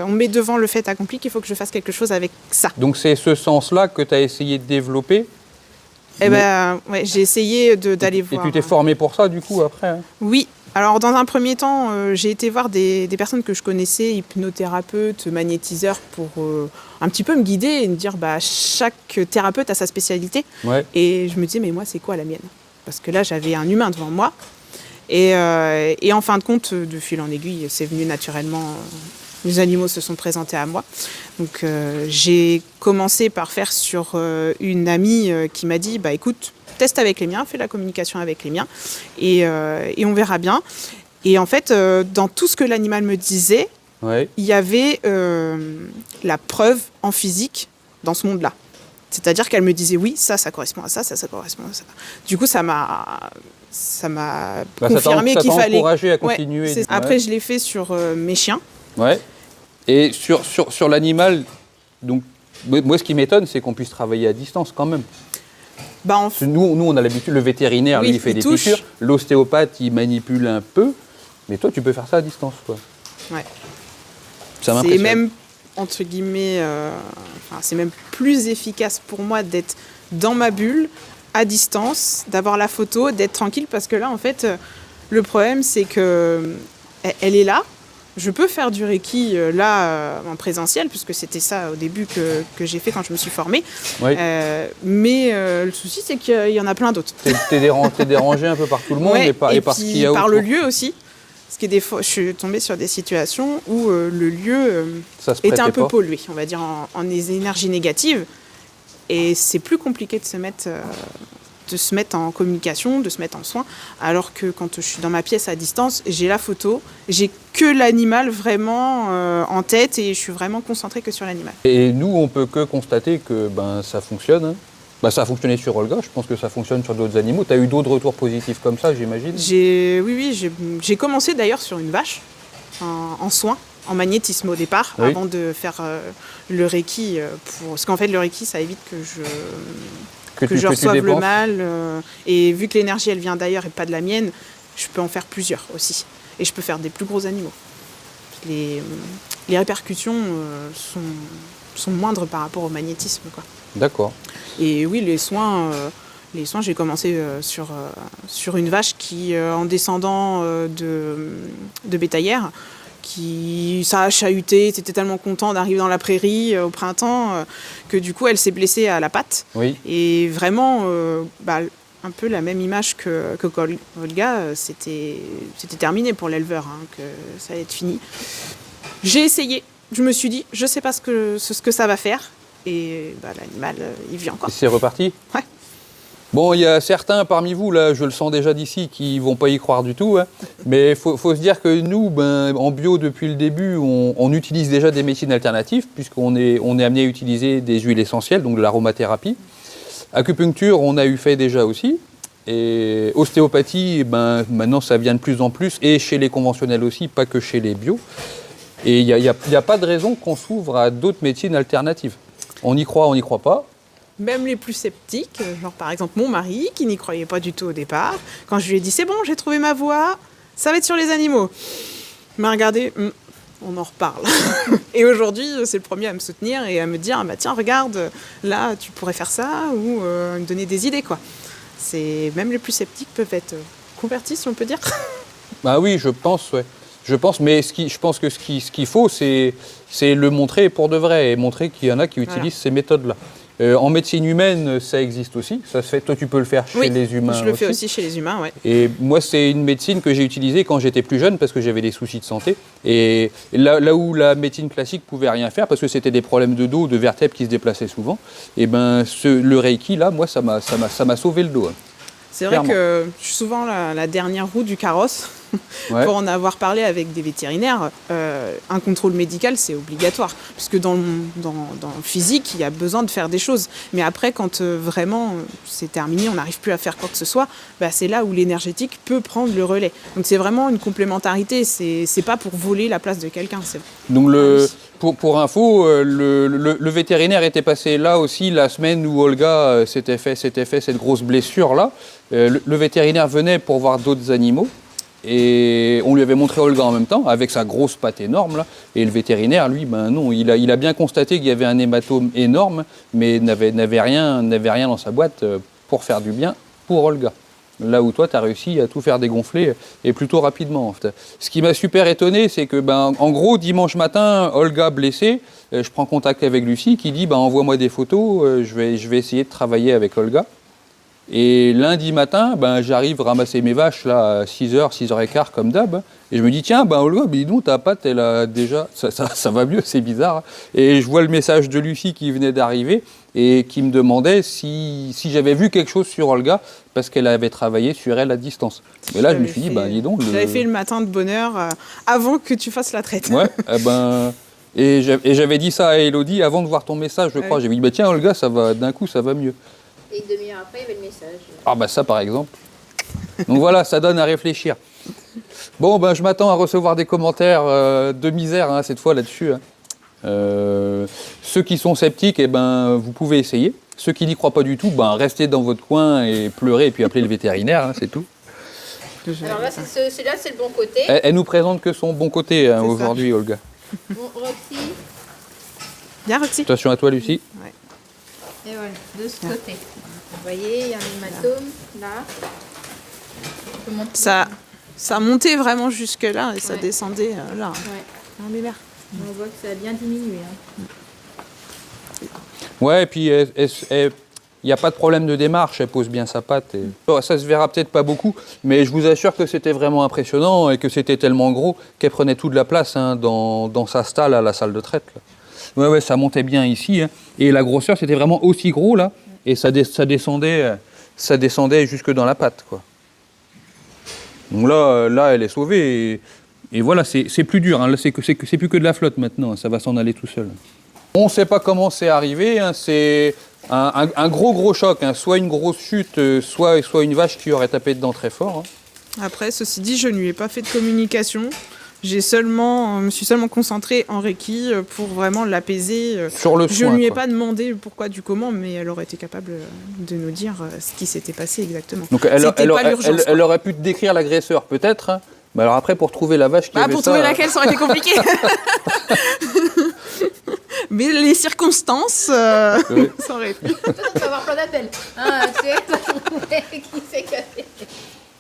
on met devant le fait accompli qu'il faut que je fasse quelque chose avec ça. Donc, c'est ce sens-là que tu as essayé de développer ? J'ai essayé d'aller voir. Et tu t'es formé pour ça, du coup, après hein ? Oui. Alors, dans un premier temps, j'ai été voir des personnes que je connaissais, hypnothérapeutes, magnétiseurs, pour un petit peu me guider et me dire, chaque thérapeute a sa spécialité. Ouais. Et je me disais, mais moi, c'est quoi la mienne ? Parce que là, j'avais un humain devant moi. Et en fin de compte, de fil en aiguille, c'est venu naturellement. Les animaux se sont présentés à moi. Donc, j'ai commencé par faire sur une amie qui m'a dit, écoute, teste avec les miens, fais la communication avec les miens, et on verra bien. Et en fait, dans tout ce que l'animal me disait, il y avait la preuve en physique dans ce monde-là. C'est-à-dire qu'elle me disait oui, ça correspond à ça, ça correspond à ça. Du coup, ça m'a confirmé qu'il fallait. Ça t'a encouragé à continuer. Après, je l'ai fait sur mes chiens. Ouais. Et sur l'animal, Donc, moi, ce qui m'étonne, c'est qu'on puisse travailler à distance quand même. Nous, on a l'habitude, le vétérinaire, lui, il fait des piqûres. L'ostéopathe, il manipule un peu. Mais toi, tu peux faire ça à distance, quoi. Ouais. Ça m'impressionne. C'est même, entre guillemets, c'est même plus efficace pour moi d'être dans ma bulle, à distance, d'avoir la photo, d'être tranquille. Parce que là, en fait, le problème, c'est que elle est là. Je peux faire du Reiki en présentiel, puisque c'était ça au début que j'ai fait quand je me suis formée. Oui. Mais le souci, c'est qu'il y en a plein d'autres. T'es dérangé un peu par tout le monde et par ce qu'il y a par le lieu aussi. Parce que des fois, je suis tombée sur des situations où le lieu était un peu pollué, on va dire, en énergie négative. Et c'est plus compliqué de se mettre en communication, de se mettre en soin, alors que quand je suis dans ma pièce à distance, j'ai la photo, j'ai que l'animal vraiment en tête et je suis vraiment concentrée que sur l'animal. Et nous, on peut que constater que ça fonctionne. Hein. Ça a fonctionné sur Olga, je pense que ça fonctionne sur d'autres animaux. Tu as eu d'autres retours positifs comme ça, j'imagine? J'ai commencé d'ailleurs sur une vache, en soins, en magnétisme au départ, avant de faire le Reiki. Parce qu'en fait, le Reiki, ça évite que je reçoive le mal. Et vu que l'énergie, elle vient d'ailleurs et pas de la mienne, je peux en faire plusieurs aussi. Et je peux faire des plus gros animaux. Les répercussions sont moindres par rapport au magnétisme, quoi. D'accord. Et oui, les soins, j'ai commencé sur une vache qui, en descendant de bétaillère, ça a chahuté, c'était tellement content d'arriver dans la prairie au printemps que du coup elle s'est blessée à la patte. Oui. Et vraiment, un peu la même image que Olga, c'était terminé pour l'éleveur, que ça allait être fini. J'ai essayé, je me suis dit, je sais pas ce que ça va faire. Et l'animal, il vit encore. Et c'est reparti? Ouais. Bon, il y a certains parmi vous, là, je le sens déjà d'ici, qui ne vont pas y croire du tout. Hein. Mais il faut se dire que nous, en bio, depuis le début, on utilise déjà des médecines alternatives, puisqu'on est amené à utiliser des huiles essentielles, donc de l'aromathérapie. Acupuncture, on a eu fait déjà aussi. Et ostéopathie, maintenant, ça vient de plus en plus, et chez les conventionnels aussi, pas que chez les bio. Et il n'y a pas de raison qu'on s'ouvre à d'autres médecines alternatives. On y croit, on n'y croit pas. Même les plus sceptiques, genre par exemple mon mari, qui n'y croyait pas du tout au départ, quand je lui ai dit « c'est bon, j'ai trouvé ma voie, ça va être sur les animaux », il m'a regardé, on en reparle. Et aujourd'hui, c'est le premier à me soutenir et à me dire « tiens, regarde, là, tu pourrais faire ça » ou me donner des idées, quoi. Même les plus sceptiques peuvent être convertis, si on peut dire. Bah oui, je pense, ouais. Mais je pense que ce qu'il faut, c'est le montrer pour de vrai et montrer qu'il y en a qui utilisent ces méthodes-là. En médecine humaine, ça existe aussi. Ça se fait. Toi, tu peux le faire chez les humains aussi. Je le fais aussi chez les humains, ouais. Et moi, c'est une médecine que j'ai utilisée quand j'étais plus jeune parce que j'avais des soucis de santé. Et là où la médecine classique pouvait rien faire parce que c'était des problèmes de dos, de vertèbres qui se déplaçaient souvent, et le Reiki, là, moi, ça m'a sauvé le dos. Hein. C'est vrai que je suis souvent la dernière roue du carrosse. Pour en avoir parlé avec des vétérinaires, un contrôle médical, c'est obligatoire. Puisque dans le physique, il y a besoin de faire des choses. Mais après, quand vraiment c'est terminé, on n'arrive plus à faire quoi que ce soit, c'est là où l'énergétique peut prendre le relais. Donc c'est vraiment une complémentarité. C'est pas pour voler la place de quelqu'un. Donc pour info, le vétérinaire était passé là aussi la semaine où Olga s'était fait cette grosse blessure-là. Le vétérinaire venait pour voir d'autres animaux. Et on lui avait montré Olga en même temps, avec sa grosse patte énorme. Là. Et le vétérinaire, lui, non, il a bien constaté qu'il y avait un hématome énorme, mais n'avait rien dans sa boîte pour faire du bien pour Olga. Là où toi, tu as réussi à tout faire dégonfler, et plutôt rapidement. En fait. Ce qui m'a super étonné, c'est que, en gros, dimanche matin, Olga blessée, je prends contact avec Lucie, qui dit, envoie-moi des photos, je vais essayer de travailler avec Olga. Et lundi matin, j'arrive ramasser mes vaches là, à 6h, 6h15 comme d'hab. Et je me dis, tiens, Olga, dis donc, ta patte, elle a déjà... Ça va mieux, c'est bizarre. Et je vois le message de Lucie qui venait d'arriver et qui me demandait si j'avais vu quelque chose sur Olga parce qu'elle avait travaillé sur elle à distance. Et là, je me suis dit, dis donc... J'avais fait le matin de bonne heure avant que tu fasses la traite. Ouais, et j'avais dit ça à Elodie avant de voir ton message, je crois. J'ai dit, tiens, Olga, d'un coup, ça va mieux. Et une demi-heure après, il y avait le message. Ah ça par exemple. Donc voilà, ça donne à réfléchir. Bon, je m'attends à recevoir des commentaires de misère cette fois là-dessus. Hein. Ceux qui sont sceptiques, eh ben, vous pouvez essayer. Ceux qui n'y croient pas du tout, ben, restez dans votre coin et pleurez et puis appelez le vétérinaire, hein, c'est tout. Alors là, celui-là, c'est le bon côté. Elle nous présente que son bon côté hein, aujourd'hui, Olga. Bon, Roxy. Bien, Roxy. Attention à toi, Lucie. Ouais. Et voilà, de ce côté. Vous voyez, il y a un hématome là. Je peux montrer. Ça montait vraiment jusque-là et ça descendait là. Ouais. Ah, mais merde. On voit que ça a bien diminué. Ouais, et puis il n'y a pas de problème de démarche, elle pose bien sa patte. Et... Ça se verra peut-être pas beaucoup, mais je vous assure que c'était vraiment impressionnant et que c'était tellement gros qu'elle prenait toute la place hein, dans sa stalle à la salle de traite. Là. Ouais, ça montait bien ici. Hein. Et la grosseur, c'était vraiment aussi gros là, et ça descendait jusque dans la patte. Quoi. Donc là, elle est sauvée. Et voilà, c'est plus dur. Hein. Là, c'est plus que de la flotte maintenant. Hein. Ça va s'en aller tout seul. On ne sait pas comment c'est arrivé. Hein. C'est un gros choc. Hein. Soit une grosse chute, soit une vache qui aurait tapé dedans très fort. Hein. Après, ceci dit, je ne lui ai pas fait de communication. Je me suis seulement concentrée en Reiki pour vraiment l'apaiser. Sur le soin, je ne lui ai quoi. pas demandé le pourquoi du comment, mais elle aurait été capable de nous dire ce qui s'était passé exactement. Donc elle aurait pu te décrire l'agresseur peut-être. Hein. Mais alors après, pour trouver la vache qui avait pour ça... trouver laquelle, ça aurait été compliqué. Mais les circonstances, Oui. ça aurait pu. On va avoir plein d'appels. Hein, tu sais, qui s'est cassé.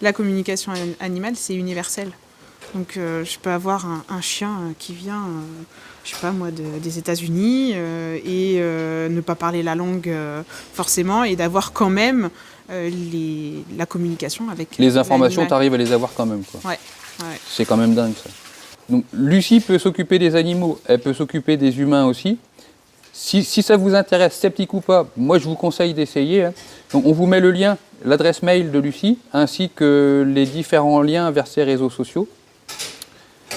La communication animale, c'est universel. Donc je peux avoir un chien qui vient, je sais pas moi, des États-Unis et ne pas parler la langue forcément et d'avoir quand même la communication avec Les informations, l'animal. tu arrives à les avoir quand même. Quoi. Ouais. C'est quand même dingue ça. Donc Lucie peut s'occuper des animaux, elle peut s'occuper des humains aussi. Si ça vous intéresse, sceptique ou pas, moi je vous conseille d'essayer. Hein. Donc on vous met le lien, l'adresse mail de Lucie, ainsi que les différents liens vers ses réseaux sociaux.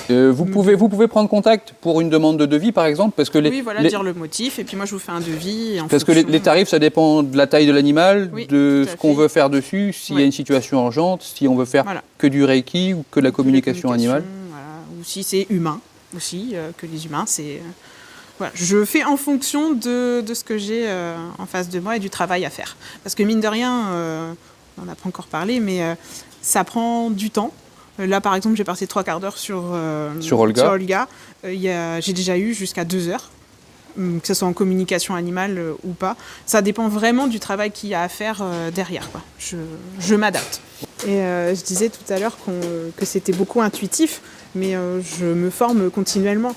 Vous pouvez prendre contact pour une demande de devis par exemple parce que dire le motif et puis moi je vous fais un devis. Parce que les tarifs ça dépend de la taille de l'animal, de ce qu'on veut faire dessus, s'il y a une situation urgente, si on veut faire que du Reiki ou que de la communication animale. Voilà. Ou si c'est humain aussi, que les humains c'est... Voilà. Je fais en fonction de ce que j'ai en face de moi et du travail à faire. Parce que mine de rien, on n'en a pas encore parlé, mais ça prend du temps. Là, par exemple, j'ai passé 3/4 d'heure sur Olga. J'ai déjà eu jusqu'à 2 heures, que ce soit en communication animale ou pas. Ça dépend vraiment du travail qu'il y a à faire derrière. Quoi. Je m'adapte. Et je disais tout à l'heure que c'était beaucoup intuitif, mais je me forme continuellement.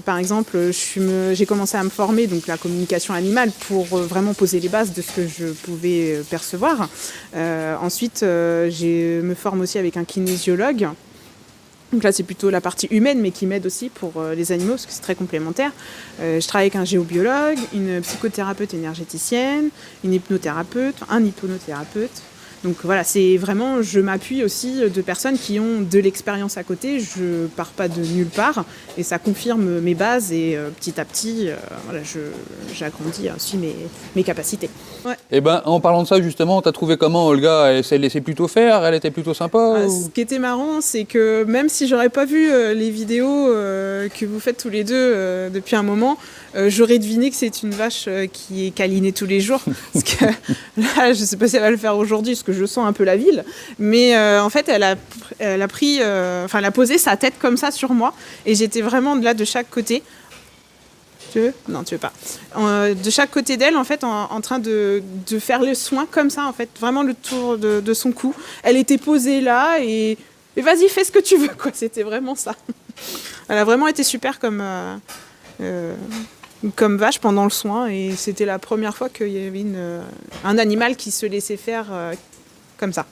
Par exemple, j'ai commencé à me former, donc la communication animale, pour vraiment poser les bases de ce que je pouvais percevoir. Ensuite, je me forme aussi avec un kinésiologue. Donc là, c'est plutôt la partie humaine, mais qui m'aide aussi pour les animaux, parce que c'est très complémentaire. Je travaille avec un géobiologue, une psychothérapeute énergéticienne, une hypnothérapeute, un hypnothérapeute. Donc voilà, c'est vraiment, je m'appuie aussi de personnes qui ont de l'expérience à côté, je pars pas de nulle part et ça confirme mes bases et petit à petit, voilà, j'agrandis aussi mes capacités. Ouais. Et ben, en parlant de ça justement, t'as trouvé comment Olga? Elle s'est laissée plutôt faire, elle était plutôt sympa Ce qui était marrant, c'est que même si j'aurais pas vu les vidéos que vous faites tous les deux depuis un moment, j'aurais deviné que c'est une vache qui est câlinée tous les jours. Parce que là, je sais pas si elle va le faire aujourd'hui, parce que je sens un peu la ville. Mais en fait, elle a posé sa tête comme ça sur moi. Et j'étais vraiment là de chaque côté. Tu veux ? Non, tu veux pas. De chaque côté d'elle, en fait, en train de faire le soin comme ça, en fait. Vraiment le tour de son cou. Elle était posée là et vas-y, fais ce que tu veux, quoi. C'était vraiment ça. Elle a vraiment été super comme vache pendant le soin et c'était la première fois qu'il y avait un animal qui se laissait faire comme ça.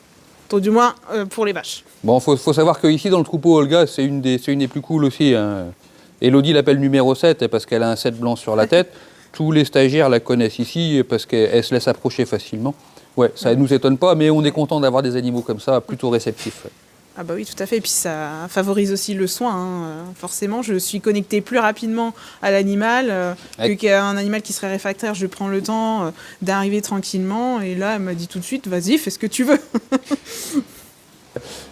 Donc, du moins pour les vaches. Bon, faut savoir qu'ici dans le troupeau Olga, c'est une des plus cool aussi. Hein. Élodie l'appelle numéro 7 parce qu'elle a un 7 blanc sur la tête. Tous les stagiaires la connaissent ici parce qu'elle se laisse approcher facilement. Ouais, ça ne nous étonne pas, mais on est content d'avoir des animaux comme ça, plutôt réceptifs. Ah bah oui, tout à fait. Et puis ça favorise aussi le soin. Hein. Forcément, je suis connectée plus rapidement à l'animal qu'un animal qui serait réfractaire. Je prends le temps d'arriver tranquillement. Et là, elle m'a dit tout de suite, vas-y, fais ce que tu veux.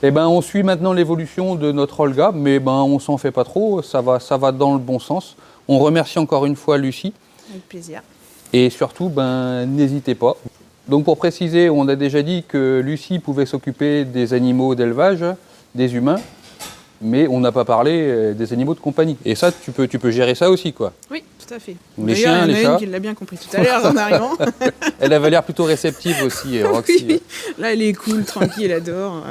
Eh ben, on suit maintenant l'évolution de notre Olga, mais ben, on s'en fait pas trop. Ça va dans le bon sens. On remercie encore une fois Lucie. Avec plaisir. Et surtout, n'hésitez pas. Donc pour préciser, on a déjà dit que Lucie pouvait s'occuper des animaux d'élevage, des humains, mais on n'a pas parlé des animaux de compagnie. Et ça, tu peux gérer ça aussi, quoi. Oui, tout à fait. Les chiens, les chats. Qui l'a bien compris tout à l'heure en arrivant. Elle avait l'air plutôt réceptive aussi, Roxy. Oui. Là, elle est cool, tranquille, elle adore.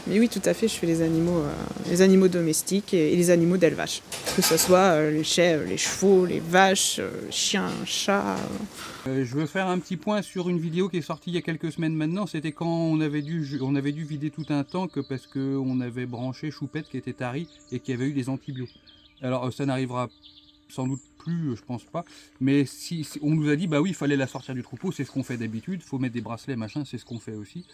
Mais oui, tout à fait, je fais les animaux domestiques et les animaux d'élevage. Que ce soit les chèvres, les chevaux, les vaches, chiens, chats. Je veux faire un petit point sur une vidéo qui est sortie il y a quelques semaines maintenant. C'était quand on avait dû vider tout un tank parce qu'on avait branché Choupette qui était tarie et qui avait eu des antibiotiques. Alors ça n'arrivera sans doute plus, je pense pas. Mais si on nous a dit, bah oui, il fallait la sortir du troupeau, c'est ce qu'on fait d'habitude. Il faut mettre des bracelets, machin, c'est ce qu'on fait aussi.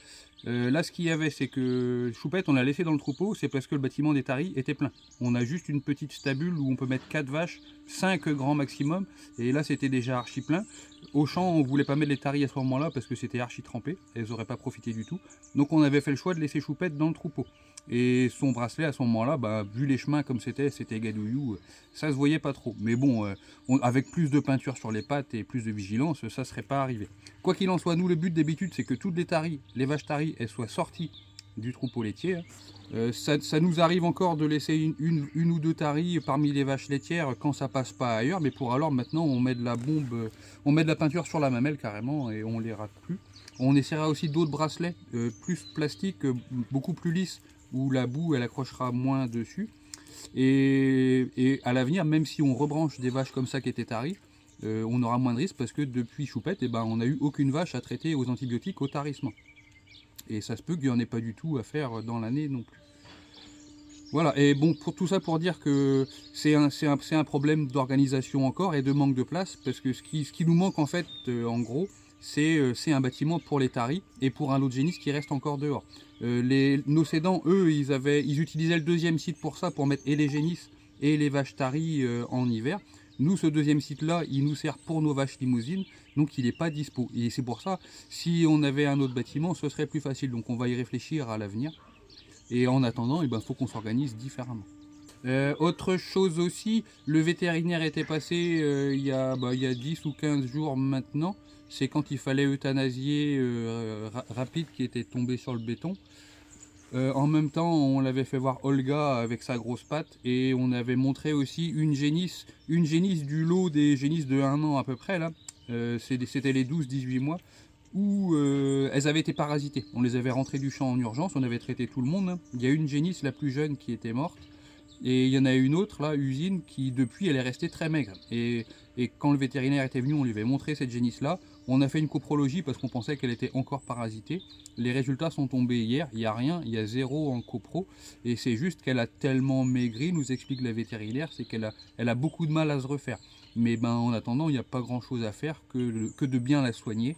Là, ce qu'il y avait, c'est que Choupette, on l'a laissé dans le troupeau, c'est parce que le bâtiment des taris était plein. On a juste une petite stabule où on peut mettre 4 vaches, 5 grands maximum. Et là, c'était déjà archi plein. Au champ, on voulait pas mettre les taris à ce moment-là parce que c'était archi trempé. Elles n'auraient pas profité du tout. Donc, on avait fait le choix de laisser Choupette dans le troupeau. Et son bracelet à ce moment-là, vu les chemins comme c'était gadouillou, ça se voyait pas trop. Mais bon, avec plus de peinture sur les pattes et plus de vigilance, ça serait pas arrivé. Quoi qu'il en soit, nous le but d'habitude, c'est que toutes les vaches taries, elles soient sorties du troupeau laitier. Ça nous arrive encore de laisser une ou deux taries parmi les vaches laitières quand ça passe pas ailleurs, mais pour alors maintenant on met de la peinture sur la mamelle carrément et on les rate plus. On essaiera aussi d'autres bracelets plus plastiques, beaucoup plus lisses, où la boue elle accrochera moins dessus. Et à l'avenir, même si on rebranche des vaches comme ça qui étaient taries, on aura moins de risques parce que depuis Choupette, on n'a eu aucune vache à traiter aux antibiotiques au tarissement. Et ça se peut qu'il n'y en ait pas du tout à faire dans l'année non plus. Voilà, et bon, pour tout ça pour dire que c'est un problème d'organisation encore et de manque de place, parce que ce qui nous manque en fait, en gros, c'est un bâtiment pour les taris et pour un lot de génisses qui reste encore dehors. Nos cédants, eux, ils utilisaient le deuxième site pour ça, pour mettre et les génisses et les vaches taries en hiver. Nous, ce deuxième site-là, il nous sert pour nos vaches limousines, donc il n'est pas dispo. Et c'est pour ça, si on avait un autre bâtiment, ce serait plus facile. Donc on va y réfléchir à l'avenir. Et en attendant, il faut qu'on s'organise différemment. Autre chose aussi, le vétérinaire était passé il y a 10 ou 15 jours maintenant. C'est quand il fallait euthanasier Rapide qui était tombé sur le béton. En même temps, on l'avait fait voir Olga avec sa grosse patte et on avait montré aussi une génisse du lot des génisses de 1 an à peu près là. C'était les 12-18 mois où elles avaient été parasitées. On les avait rentrées du champ en urgence, on avait traité tout le monde. Hein. Il y a une génisse, la plus jeune, qui était morte. Et il y en a une autre, là, Usine, qui depuis, elle est restée très maigre. Et quand le vétérinaire était venu, on lui avait montré cette génisse-là. On a fait une coprologie parce qu'on pensait qu'elle était encore parasitée. Les résultats sont tombés hier, il n'y a rien, il y a 0 en copro. Et c'est juste qu'elle a tellement maigri, nous explique la vétérinaire, c'est qu'elle a beaucoup de mal à se refaire. Mais en attendant, il n'y a pas grand-chose à faire que de bien la soigner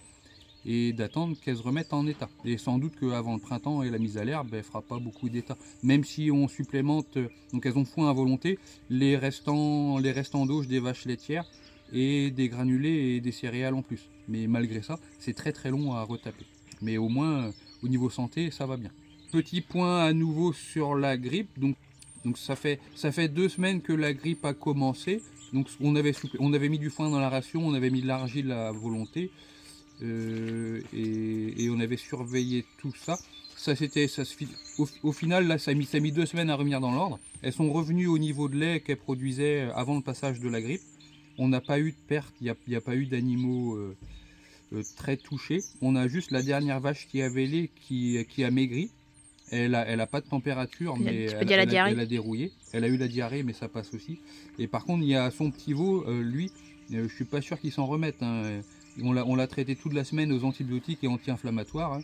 et d'attendre qu'elle se remette en état. Et sans doute qu'avant le printemps et la mise à l'herbe, elle ne fera pas beaucoup d'état. Même si on supplémente, donc elles ont foin à volonté, les restants d'auge des vaches laitières et des granulés et des céréales en plus. Mais malgré ça, c'est très très long à retaper. Mais au moins, au niveau santé, ça va bien. Petit point à nouveau sur la grippe. Donc ça fait 2 semaines que la grippe a commencé. Donc on avait mis du foin dans la ration, on avait mis de l'argile à volonté. Et on avait surveillé tout ça. Au final, là, ça a mis 2 semaines à revenir dans l'ordre. Elles sont revenues au niveau de lait qu'elles produisaient avant le passage de la grippe. On n'a pas eu de perte, il n'y a pas eu d'animaux très touchés. On a juste la dernière vache qui avait lait qui a maigri. Elle a pas de température, mais elle a dérouillé. Elle a eu la diarrhée, mais ça passe aussi. Et par contre, il y a son petit veau, lui, je suis pas sûr qu'il s'en remette. Hein. On l'a traité toute la semaine aux antibiotiques et anti-inflammatoires. Hein.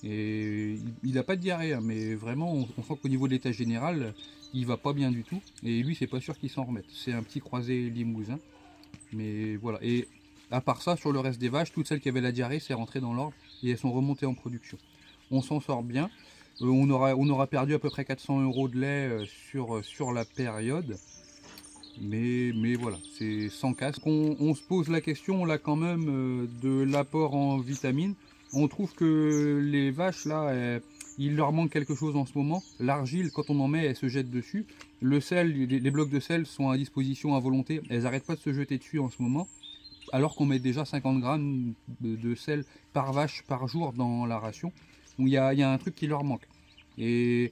Et il n'a pas de diarrhée, hein, mais vraiment, on sent qu'au niveau de l'état général, il va pas bien du tout. Et lui, c'est pas sûr qu'il s'en remette. C'est un petit croisé limousin. Mais voilà. Et à part ça, sur le reste des vaches, toutes celles qui avaient la diarrhée, c'est rentré dans l'ordre et elles sont remontées en production. On s'en sort bien. On aura perdu à peu près 400 € de lait sur la période. Mais voilà, c'est sans casse. On se pose la question là quand même de l'apport en vitamines. On trouve que les vaches là, il leur manque quelque chose en ce moment. L'argile, quand on en met, elle se jette dessus. Le sel, les blocs de sel sont à disposition à volonté. Elles n'arrêtent pas de se jeter dessus en ce moment. Alors qu'on met déjà 50 grammes de sel par vache par jour dans la ration. Donc il y a un truc qui leur manque. Et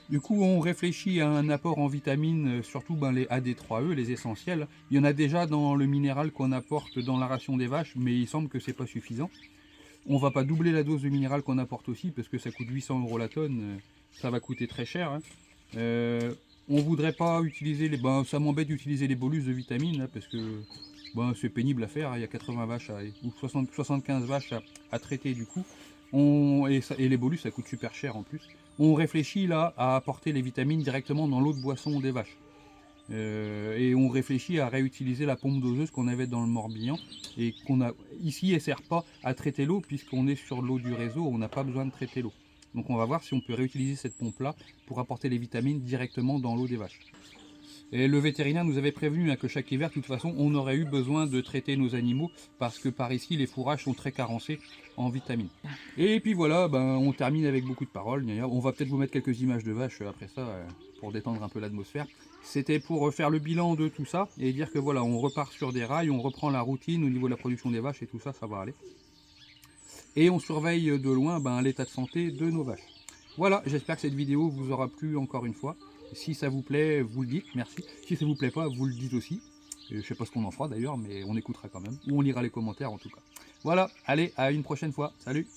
du coup, on réfléchit à un apport en vitamines, surtout les AD3E, les essentiels. Il y en a déjà dans le minéral qu'on apporte dans la ration des vaches, mais il semble que c'est pas suffisant. On va pas doubler la dose de minéral qu'on apporte aussi, parce que ça coûte 800 € la tonne, ça va coûter très cher. Hein. On voudrait pas utiliser les... ça m'embête d'utiliser les bolus de vitamines, là, parce que c'est pénible à faire. Hein. Il y a 80 vaches, ou 75 vaches à traiter du coup. Et les bolus, ça coûte super cher en plus. On réfléchit là à apporter les vitamines directement dans l'eau de boisson des vaches. Et on réfléchit à réutiliser la pompe doseuse qu'on avait dans le Morbihan et qu'on a ici. Elle ne sert pas à traiter l'eau puisqu'on est sur l'eau du réseau, on n'a pas besoin de traiter l'eau. Donc on va voir si on peut réutiliser cette pompe là pour apporter les vitamines directement dans l'eau des vaches. Et le vétérinaire nous avait prévenu que chaque hiver, de toute façon, on aurait eu besoin de traiter nos animaux parce que par ici, les fourrages sont très carencés en vitamines. Et puis voilà, on termine avec beaucoup de paroles. On va peut-être vous mettre quelques images de vaches après ça pour détendre un peu l'atmosphère. C'était pour faire le bilan de tout ça et dire que voilà, on repart sur des rails, on reprend la routine au niveau de la production des vaches et tout ça, ça va aller. Et on surveille de loin l'état de santé de nos vaches. Voilà, j'espère que cette vidéo vous aura plu encore une fois. Si ça vous plaît, vous le dites, merci. Si ça vous plaît pas, vous le dites aussi. Je sais pas ce qu'on en fera d'ailleurs, mais on écoutera quand même. Ou on lira les commentaires en tout cas. Voilà, allez, à une prochaine fois. Salut!